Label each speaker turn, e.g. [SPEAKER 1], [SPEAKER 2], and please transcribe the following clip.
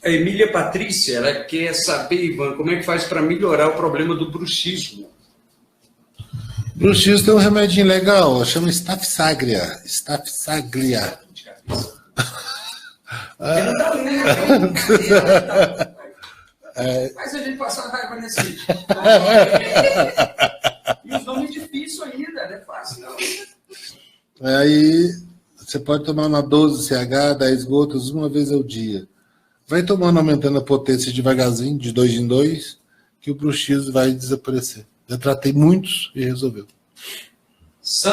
[SPEAKER 1] A Emília Patrícia, ela quer saber, Ivan, como é que faz para melhorar o problema do bruxismo.
[SPEAKER 2] Bruxismo tem um remedinho legal, chama Staphyagria. Staphyagria.
[SPEAKER 1] Mas a gente passou a raiva nesse vídeo. E os nomes difíceis ainda, não é fácil, não.
[SPEAKER 2] Aí você pode tomar uma 12CH, 10 gotas, uma vez ao dia. Vai tomando, aumentando a potência devagarzinho, de 2 em 2, que o bruxismo vai desaparecer. Já tratei muitos e resolveu.